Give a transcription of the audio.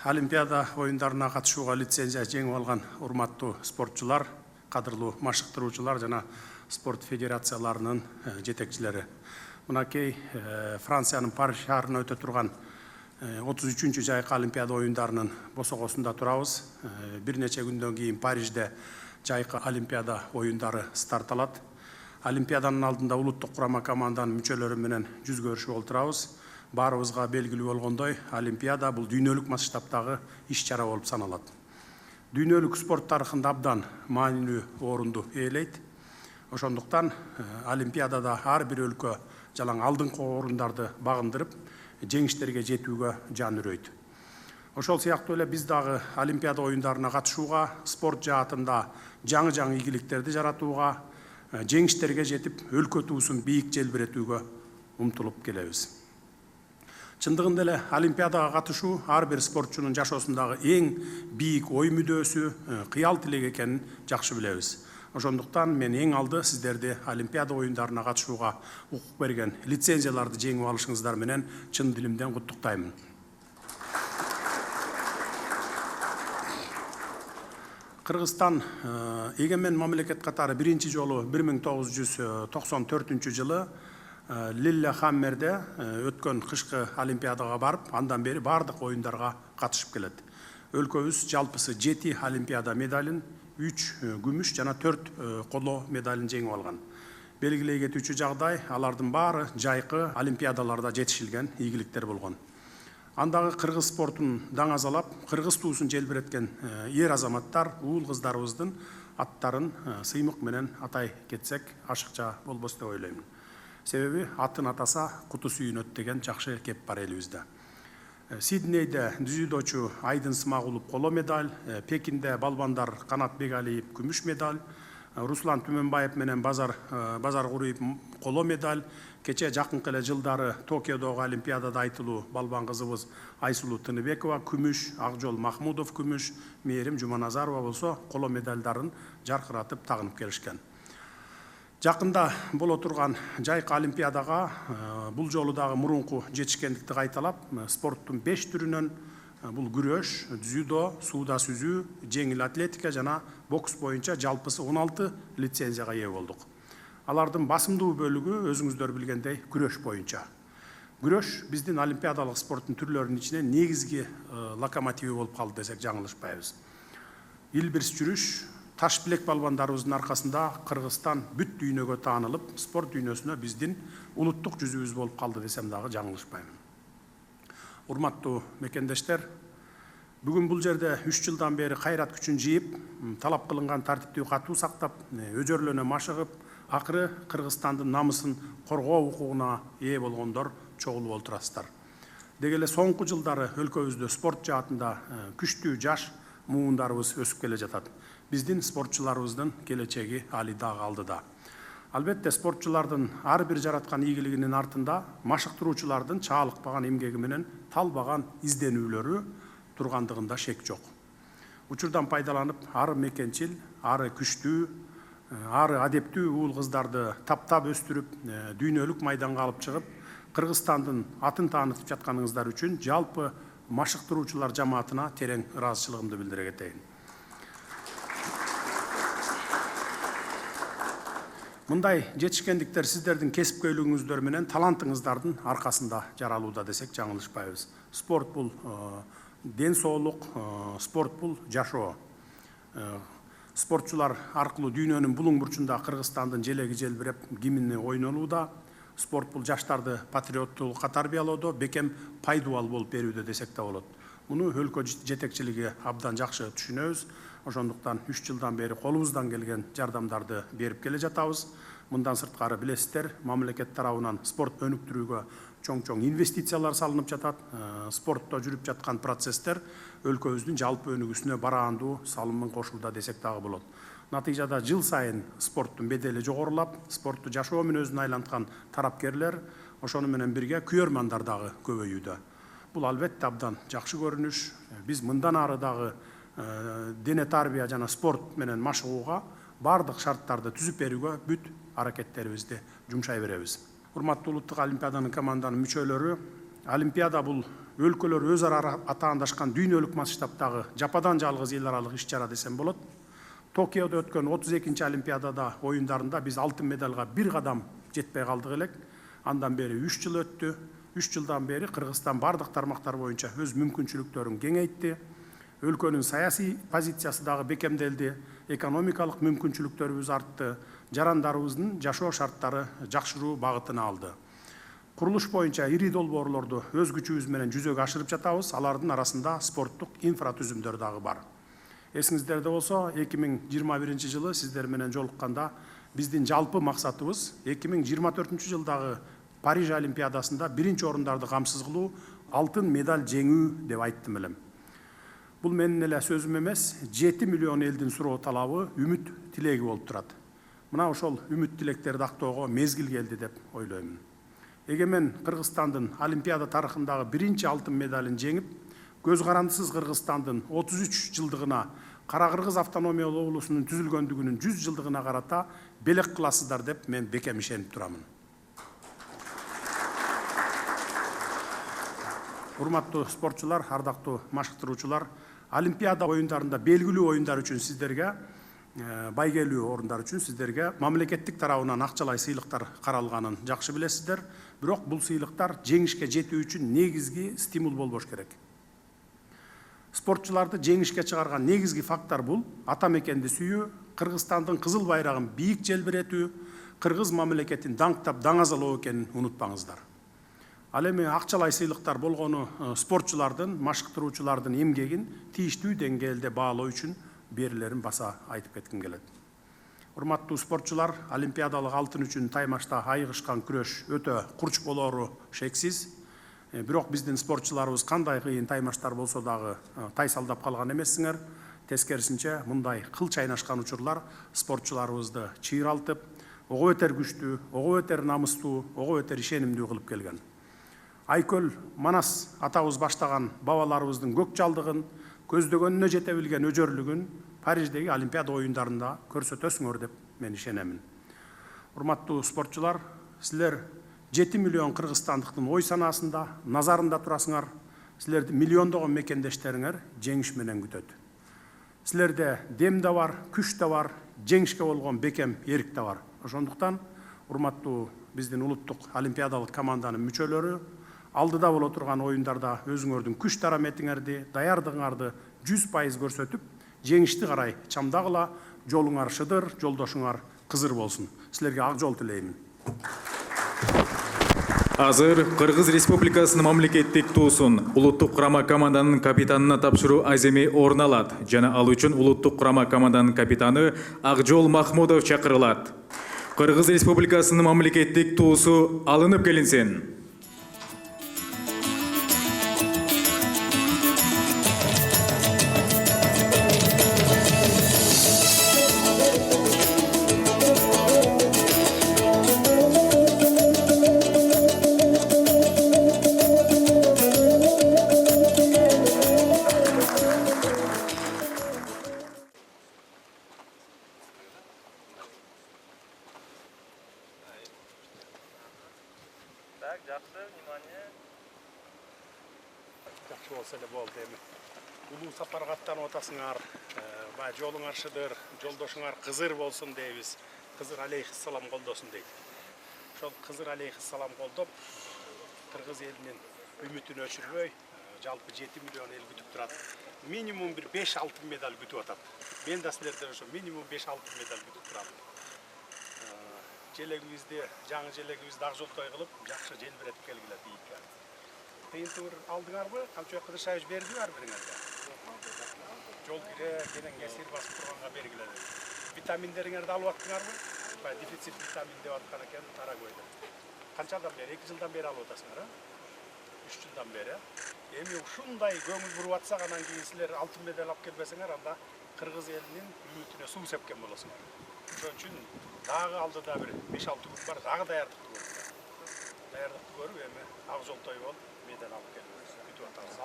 Олимпиада оюндарына катышууга лицензия жеңип алган урматтуу спортчулар, кадырлуу машыктыруучулар жана спорт федерацияларынын жетекчилери. Мынакей Франциянын Париж шаарында өтө турган 33-чү жайкы Олимпиада оюндарынын босогосунда турабыз. Бир нече күндөн кийин Парижде жайкы Олимпиада оюндары старт алат. Олимпиаданын алдында улуттук курама команданын мүчөлөрү менен жүз көрүшүп олтурабыз. Баарыбызга белгилүү болгондой, Олимпиада бул дүйнөлүк масштабтагы иш-чара болуп саналат. Дүйнөлүк спорт тарыхында абдан маанилүү орунду ээлейт. Ошондуктан Олимпиадада ар бир өлкө жалаң алдыңкы орундарды багындырып, жеңиштерге жетүүгө жан үрөйт. Ошол сыяктуу эле биз дагы Олимпиада оюндарына катышууга, спорт жаатында жаңы ийгиликтерди жаратууга, жеңиштерге жетип, өлкө туусун бийик желбиретүүгө умтулуп келебиз. Чындыгында эле Олимпиадага катышуу ар бир спортчунун жашоосундагы эң бийик ой мүдөөсү, кыял тилек экенин жакшы билебиз. Ошондуктан мен эң алды сиздерди Олимпиада оюндарына катышууга укук берген лицензияларды жеңип алышыңыздар менен чын дилимден куттуктаймын. Кыргызстан эгемен мамлекет катары биринчи жолу 1994-жылы Лиллехаммерде өткөн кышкы Олимпиадага барып, андан бери бардык оюндарга катышып келет. Өлкөбүз жалпысы 7 Олимпиада медалин, 3 күмүш жана 4 коло медалин жеңип алган. Белгилей кетүүчү жагдай, алардын баары жайкы Олимпиадаларда жетишилген ийгиликтер болгон. Андагы кыргыз спортун даңазалап, кыргыз туусун желбиреткен ер азаматтар, уул кыздарыбыздын аттарын сыймык менен атай кетсек, ашыкча болбос деп ойлоймун. Себеби атын атаса куту сүйүнөт деген жакшы кеп бар элибизде. Сиднейде дзюдочу Айдын Смагулов коло медаль, Пекинде балбандар Канат Бегалиев күмүш медаль, Руслан Түмөнбаев менен Базар Куриев коло медаль, кече жакынкы эле жылдары Токиодогу Олимпиадада айтылуу балбан кызыбыз Айсулуу Тыныбекова күмүш, Акжол Махмудов күмүш, Мээрим Жуманазарова болсо коло медальдарын жаркыратып тагынып келишкен. Жакында боло турган жайкы Олимпиадага бул жолу дагы мурунку жетишкендикти кайталап, спорттун 5 түрүнөн бул күрөш, дзюдо, сууда сүзүү, жеңил атлетика жана бокс боюнча жалпысы 16 лицензияга ээ болдук. Алардын басымдуу бөлүгү өзүңүздөр билгендей күрөш боюнча. Күрөш биздин олимпиадалык спорттун түрлөрүнүн ичинен негизги локомотиви болуп калды десек жаңылышпайбыз. Илбирс жүрүш, таш билек балбандарыбыздын аркасында Кыргызстан бүт дүйнөгө таанылып, спорт дүйнөсүнө биздин улуттук жүзүбүз болуп калды десем дагы жаңылышпайм. Урматтуу мекендештер, бүгүн бул жерде 3 жылдан бери кайрат күчүн жыйып, талап кылынган тартиптүү катуу сактап, өжөрлөнө машыгып, акыры Кыргызстандын намысын коргоо укугуна ээ болгондор чогулуп олтурасыздар. Деги эле соңку жылдары өлкөбүздө спорт жаатында күчтүү жаш муундарыбыз өсүп келе жатат. Биздин спортчуларыбыздын келечеги али дагы алдыда. Албетте спортчулардын ар бир жараткан ийгилигинин артында машыктыруучулардын чаалыкпаган эмгеги менен талбаган изденүүлөрү тургандыгында шек жок. Учурдан пайдаланып, ары мекенчил, ары күчтүү, ары адептүү уул кыздарды таптап өстүрүп, дүйнөлүк майданга алып чыгып, Кыргызстандын атын таанытып жатканыңыздар үчүн жалпы машыктыруучулар жамаатына терең ыраазычылыгымды билдире кетейин. Мындай жетишкендиктер сиздердин кесипкөйлүгүңүздөр менен талантыңыздардын аркасында жаралууда десек жаңылышпайбыз. Спорт бул ден соолук, спорт бул жашоо. Спортчулар аркылуу дүйнөнүн булуң бурчунда Кыргызстандын желеги желбиреп, гимни ойнолууда. Спорт бул жаштарды патриоттуулукка тарбиялоодо бекем пайдубал болуп берүүдө десек да болот. Муну өлкө жетекчилиги абдан жакшы түшүнөбүз. Ошондуктан 3 жылдан бери колубуздан келген жардамдарды берип келе жатабыз. Мындан сырткары билесиздер, мамлекет тарабынан спорт өнүктүрүүгө чоң инвестициялар салынып жатат. Спортто жүрүп жаткан процесстер өлкөбүздүн жалпы өнүгүүсүнө бараандуу салымын кошууда десек дагы болот. Натыйжада жыл сайын спорттун бедели жогорулап, спортту жашоо мүнөзүнө айланткан тарапкерлер, ошону менен бирге күйөрмандар дагы көбөйүүдө. Бул албетте абдан жакшы көрүнүш. Биз мындан ары дагы дене тарбия жана спорт менен машыгууга бардык шарттарды түзүп берүүгө бүт аракеттерибизди жумшай беребиз. Урматтуу улуттук олимпиаданын команданын мүчөлөрү, Олимпиада бул өлкөлөр өз ара атаандашкан дүйнөлүк масштабтагы жападан жалгыз эл аралык иш чара десем болот. Токиодо өткөн 32-нчи Олимпиадада оюндарында биз алтын медалга бир кадам жетпей калдык элек. Андан бери 3 жыл өттү. 3 жылдан бери Кыргызстан бардык тармактар боюнча өз мүмкүнчүлүктөрүн кеңейтти. Өлкөнүн саясий позициясы дагы бекемделди. Экономикалык мүмкүнчүлүктөрүбүз артты. Жарандарыбыздын жашоо шарттары жакшыруу багытына алды. Курулуш боюнча ири долбоорлорду өз күчүбүз менен жүзөгө ашырып жатабыз. Алардын арасында спорттук инфратүзүмдөр дагы бар. Эсиңиздерде болсо, 2021 жылы сиздер менен жолукканда биздин жалпы максатыбыз 2024 жылдагы Париж Олимпиадасында биринчи орундарды камсыз кылуу, алтын медаль жеңүү деп айттым элем. Бул менин эле сөзүм эмес, 7 миллион элдин суроо талабы, үмүт тилеги болуп турат. Мына ошол үмүт тилектерди актоого мезгил келди деп ойлоймун. Эгемен Кыргызстандын Олимпиада тарыхындагы биринчи алтын медалын жеңип, көз карандысыз Кыргызстандын 33 жылдыгына, Кара Кыргыз автономиялуу облусунун түзүлгөндүгүнүн 100 жылдыгына карата белек кыласыздар деп мен бекем ишенип турамын. Урматтуу спортчулар, ардактуу машыктыруучулар, Олимпиада оюндарында белгилүү оюндар үчүн сиздерге, байгелүү орундар үчүн сиздерге мамлекеттик тарабынан акчалай сыйлыктар каралганын жакшы билесиздер. Бирок бул сыйлыктар жеңишке жетүү үчүн негизги стимул болбош керек. Спортчуларды жеңишке чыгарган негизги фактор бул ата мекенди сүйүү, Кыргызстандын кызыл байрагын бийик желбиретүү, кыргыз мамлекетин даңктап даңазалоо экенин унутпаңыздар. Ал эми акчалай сыйлыктар болгону спортчулардын, машыктыруучулардын эмгегин тийиштүү деңгээлде баалоо үчүн берилерин баса айтып кетким келет. Урматтуу спортчулар, олимпиадалык алтын үчүн таймашта айыгышкан күрөш өтө курч болору шексиз. Бирок биздин спортчуларыбыз кандай кыйын таймаштар болсо дагы тайсалдап калган эмессиңер. Тескерисинче, мындай кыл чайнашкан учурлар спортчуларыбызды чыйралтып, ого бетер күчтүү, ого бетер намыстуу, ого бетер ишенимдүү кылып келген. Айкөл Манас атабыз баштаган бабаларыбыздын көк жалдыгын, көздөгөнүнө жете билген өжөрлүгүн Париждеги Олимпиада оюндарында көрсөтөсүңөр деп мен ишенемин. Урматтуу спортчулар, силер 7 миллион кыргызстандыктын ой санаасында, назарында турасыңар. Силерди миллиондогон мекендештериңер жеңиш менен күтөт. Силерде дем да бар, күч да бар, жеңишке болгон бекем эрик да бар. Ошондуктан, урматтуу биздин улуттук олимпиадалык команданын мүчөлөрү, алдыда боло турган оюндарда өзүңөрдүн күч тараметиңерди, даярдыгыңарды 100% көрсөтүп, жеңишти карай чамдагыла, жолуңар шыдыр, жолдошуңар кызыр болсун. Силерге ак жол тилеймин. Азыр Кыргыз Республикасынын мамлекеттик туусун улуттук курама команданын капитанына тапшыруу аземи орун алат. Жана ал үчүн улуттук курама команданын капитаны Акжол Махмудов чакырылат. Кыргыз Республикасынын мамлекеттик туусу алынып келинсин. Так, жақсы, внимание. Жақсы болса эле болду эми. Улуу сапарга аттанып атасыңар. Жолуңар шыдыр, жолдошуңар кызыр болсун дейбиз. Кызыр алейхиссалам колдосун дейт. Ошол кызыр алейхиссалам колдоп, кыргыз элинин үмүтүн өчүрбөй, жалпы 7 миллион эл күтүп турат. Минимум бир 5 алтын медаль күтүп атат. Мен да силерден ошо минимум 5 алтын медаль күтүп турам. Желегибизди, жаңы желегибизди ак жолтой кылып, жакшы желбиретип келгиле бийикке. Кыйынтыгыр алдыңарбы? Камчыбек Кыдыршаевич бердиби ар бириңерге? Жол кире, кенен кесир басып турганга бергиле. Витаминдериңерди алып аттыңарбы? Дефицит витамин деп аткан экен Тарагойдо. Канчадан бери? 2 жылдан бери алып атасыңар, а? 3 жылдан бери. Эми ушундай көңүл буруп атсак, анан кийин силер алтын медаль алып келбесеңер, анда кыргыз элинин үмүтүнө суу сепкен болосуңар. Ошон үчүн дагы алдыда бир 5-6 күн бар, дагы даярдыкты көрүп. Даярдыкты көрүп, эми ак жолтой болуп, медаль алып келип күтүп атабыз.